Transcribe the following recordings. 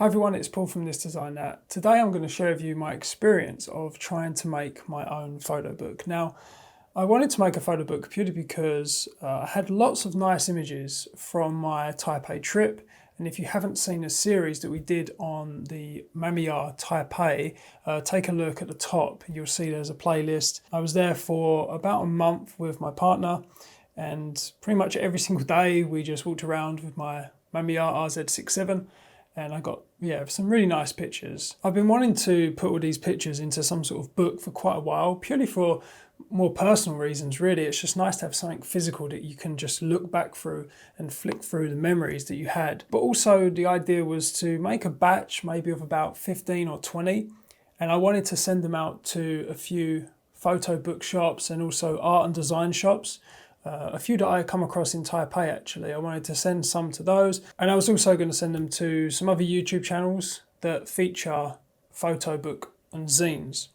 Hi everyone, it's Paul from This Design That. Today I'm going to share with you my experience of trying to make my own photo book. Now, I wanted to make a photo book purely because I had lots of nice images from my Taipei trip. And if you haven't seen a series that we did on the Mamiya Taipei, take a look at the top. You'll see there's a playlist. I was there for about a month with my partner, and pretty much every single day we just walked around with my Mamiya RZ67. And I got, some really nice pictures. I've been wanting to put all these pictures into some sort of book for quite a while, purely for more personal reasons, really. It's just nice to have something physical that you can just look back through and flick through the memories that you had. But also the idea was to make a batch, maybe of about 15 or 20, and I wanted to send them out to a few photo book shops and also art and design shops. A few that I come across in Taipei, actually. I wanted to send some to those, and I was also going to send them to some other YouTube channels that feature photo book and zines.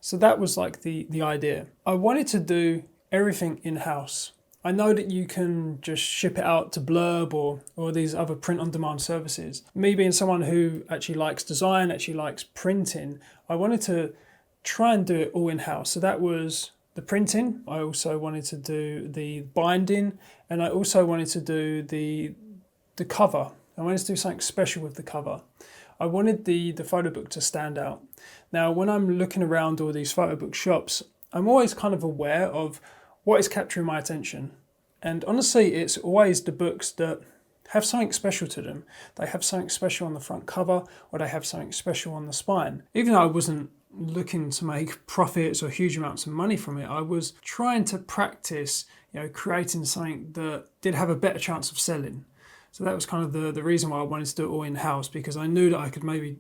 So that was like the idea. I wanted to do everything in-house. I know that you can just ship it out to Blurb or these other print-on-demand services. Me being someone who actually likes design, actually likes printing, I wanted to try and do it all in-house. So that was the printing. I also wanted to do the binding, and I also wanted to do the cover. I wanted to do something special with the cover. I wanted the photo book to stand out. Now, when I'm looking around all these photo book shops, I'm always kind of aware of what is capturing my attention. And honestly, it's always the books that have something special to them. They have something special on the front cover, or they have something special on the spine. Even though I wasn't looking to make profits or huge amounts of money from it, I was trying to practice, creating something that did have a better chance of selling. So that was kind of the reason why I wanted to do it all in-house, because I knew that I could maybe,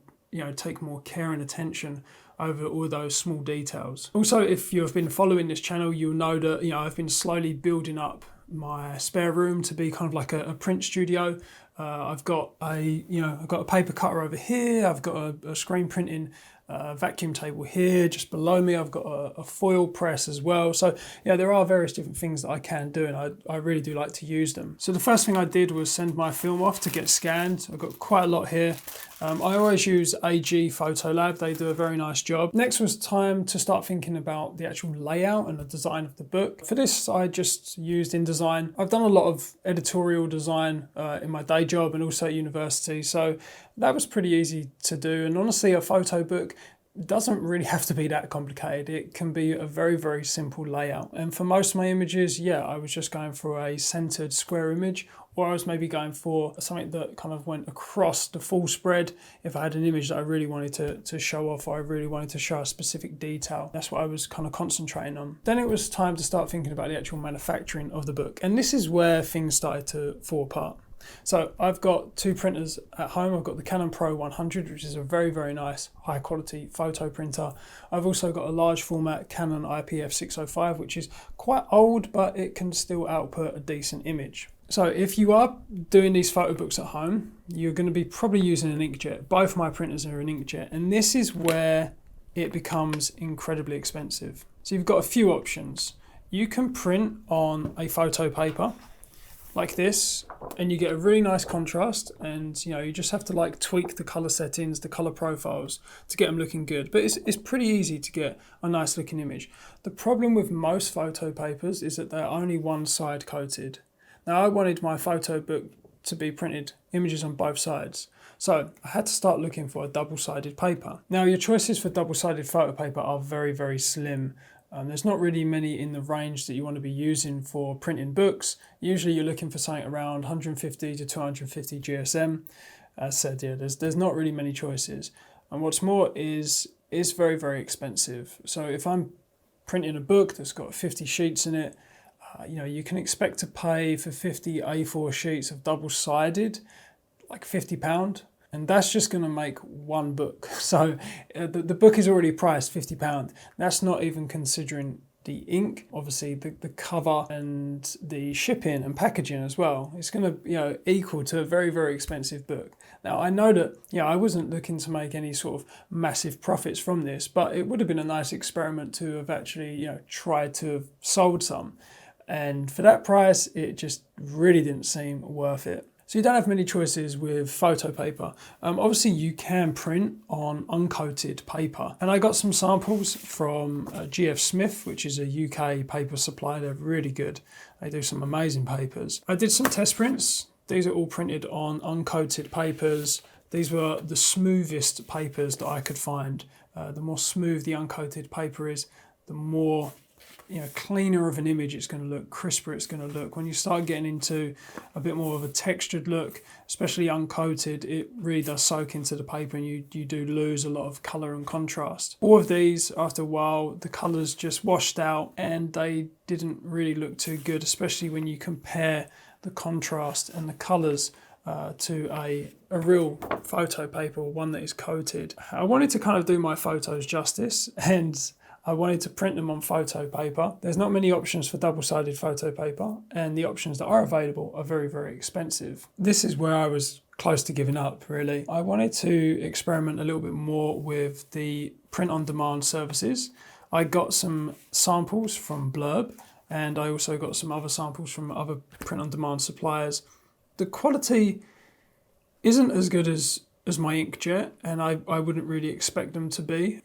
take more care and attention over all those small details. Also, if you've been following this channel, you'll know that, I've been slowly building up my spare room to be kind of like a print studio. I've got a paper cutter over here. I've got a screen printing vacuum table here. Just below me, I've got a foil press as well. So there are various different things that I can do, and I really do like to use them. So the first thing I did was send my film off to get scanned. I've got quite a lot here. I always use AG Photo Lab. They do a very nice job. Next was time to start thinking about the actual layout and the design of the book. For this, I just used InDesign. I've done a lot of editorial design in my day job and also at university, so that was pretty easy to do. And honestly, a photo book doesn't really have to be that complicated. It can be a very, very simple layout. And for most of my images, I was just going for a centered square image, or I was maybe going for something that kind of went across the full spread if I had an image that I really wanted to show off, or I really wanted to show a specific detail. That's what I was kind of concentrating on. Then it was time to start thinking about the actual manufacturing of the book. And this is where things started to fall apart. So I've got two printers at home. I've got the Canon Pro 100, which is a very, very nice high quality photo printer. I've also got a large format Canon IPF 605, which is quite old, but it can still output a decent image. So if you are doing these photo books at home, you're going to be probably using an inkjet. Both my printers are an inkjet, and this is where it becomes incredibly expensive. So you've got a few options. You can print on a photo paper like this, and you get a really nice contrast, and you just have to tweak the color settings, the color profiles to get them looking good. But it's pretty easy to get a nice looking image. The problem with most photo papers is that they're only one side coated. Now, I wanted my photo book to be printed images on both sides, so I had to start looking for a double-sided paper. Now, your choices for double-sided photo paper are very, very slim. There's not really many in the range that you want to be using for printing books. Usually you're looking for something around 150 to 250 GSM. As said, there's not really many choices. And what's more is very, very expensive. So if I'm printing a book that's got 50 sheets in it, you can expect to pay for 50 A4 sheets of double-sided, like £50. And that's just going to make one book. So the book is already priced £50. That's not even considering the ink, obviously the cover and the shipping and packaging as well. It's going to equal to a very, very expensive book. Now, I know that I wasn't looking to make any sort of massive profits from this, but it would have been a nice experiment to have actually tried to have sold some. And for that price, it just really didn't seem worth it. So you don't have many choices with photo paper. Obviously you can print on uncoated paper. And I got some samples from GF Smith, which is a UK paper supplier. They're really good. They do some amazing papers. I did some test prints. These are all printed on uncoated papers. These were the smoothest papers that I could find. The more smooth the uncoated paper is, the more cleaner of an image it's going to look, crisper it's going to look. When you start getting into a bit more of a textured look, especially uncoated, it really does soak into the paper and you do lose a lot of colour and contrast. All of these, after a while, the colours just washed out and they didn't really look too good, especially when you compare the contrast and the colours to a real photo paper, one that is coated. I wanted to kind of do my photos justice, and I wanted to print them on photo paper. There's not many options for double-sided photo paper, and the options that are available are very, very expensive. This is where I was close to giving up, really. I wanted to experiment a little bit more with the print-on-demand services. I got some samples from Blurb, and I also got some other samples from other print-on-demand suppliers. The quality isn't as good as my inkjet, and I wouldn't really expect them to be.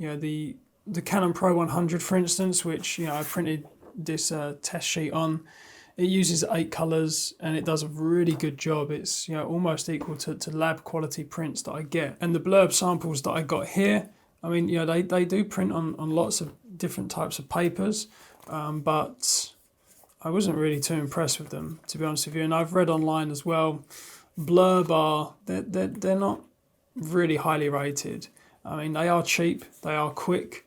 The Canon Pro 100, for instance, which I printed this test sheet on, it uses 8 colours and it does a really good job. It's almost equal to lab quality prints that I get. And the Blurb samples that I got here, I mean, they do print on lots of different types of papers, but I wasn't really too impressed with them, to be honest with you. And I've read online as well, Blurb they're not really highly rated. I mean, they are cheap, they are quick,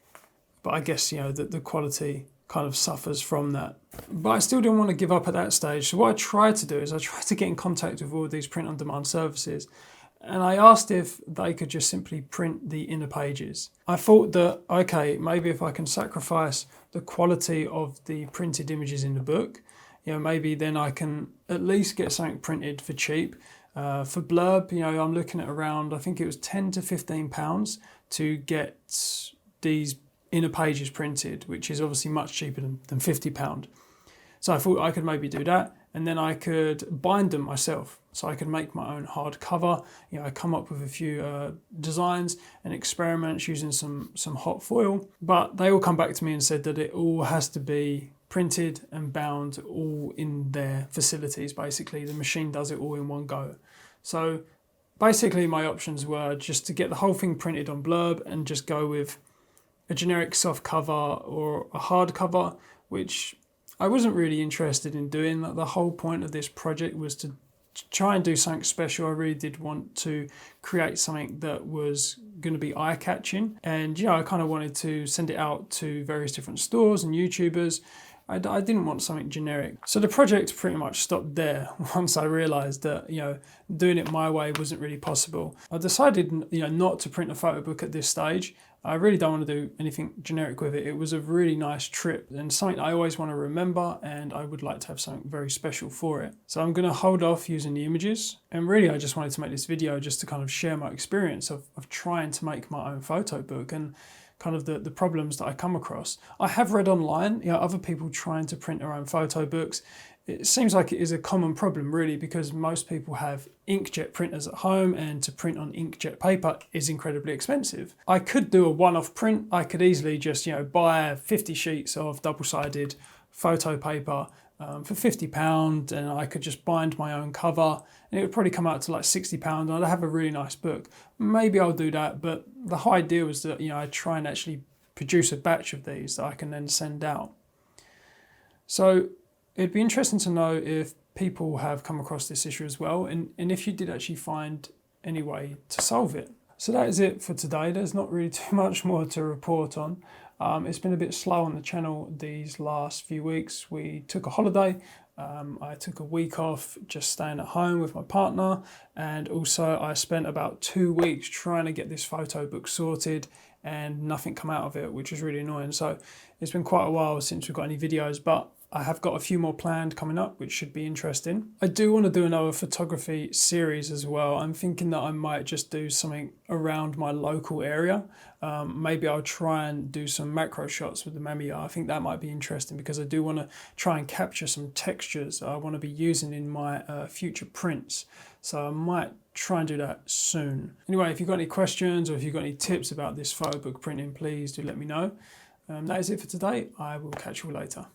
but I guess, the quality kind of suffers from that. But I still didn't want to give up at that stage. So what I tried to do is I tried to get in contact with all of these print-on-demand services, and I asked if they could just simply print the inner pages. I thought that, okay, maybe if I can sacrifice the quality of the printed images in the book, maybe then I can at least get something printed for cheap. For Blurb, I'm looking at around, I think it was £10 to £15 to get these inner pages printed, which is obviously much cheaper than £50. So I thought I could maybe do that, and then I could bind them myself. So I could make my own hard cover. I come up with a few designs and experiments using some hot foil, but they all come back to me and said that it all has to be printed and bound all in their facilities. Basically, the machine does it all in one go. So basically my options were just to get the whole thing printed on Blurb and just go with a generic soft cover or a hard cover, which I wasn't really interested in doing. The whole point of this project was to try and do something special. I really did want to create something that was going to be eye-catching, and I kind of wanted to send it out to various different stores and YouTubers. I didn't want something generic. So the project pretty much stopped there once I realised that, doing it my way wasn't really possible. I decided, not to print a photo book at this stage. I really don't want to do anything generic with it. It was a really nice trip and something I always want to remember, and I would like to have something very special for it. So I'm going to hold off using the images, and really I just wanted to make this video just to kind of share my experience of trying to make my own photo book and kind of the problems that I come across. I have read online, other people trying to print their own photo books. It seems like it is a common problem, really, because most people have inkjet printers at home, and to print on inkjet paper is incredibly expensive. I could do a one-off print. I could easily just, buy 50 sheets of double-sided photo paper for £50, and I could just bind my own cover, and it would probably come out to like £60, and I'd have a really nice book. Maybe I'll do that, but the whole idea was that, I try and actually produce a batch of these that I can then send out. So it'd be interesting to know if people have come across this issue as well, and if you did actually find any way to solve it. So that is it for today. There's not really too much more to report on. It's been a bit slow on the channel these last few weeks. We took a holiday. I took a week off just staying at home with my partner, and also I spent about 2 weeks trying to get this photo book sorted and nothing come out of it, which is really annoying. So it's been quite a while since we've got any videos, but I have got a few more planned coming up, which should be interesting. I do want to do another photography series as well. I'm thinking that I might just do something around my local area. Maybe I'll try and do some macro shots with the Mamiya. I think that might be interesting because I do want to try and capture some textures I want to be using in my future prints. So I might try and do that soon. Anyway, if you've got any questions or if you've got any tips about this photo book printing, please do let me know. That is it for today. I will catch you all later.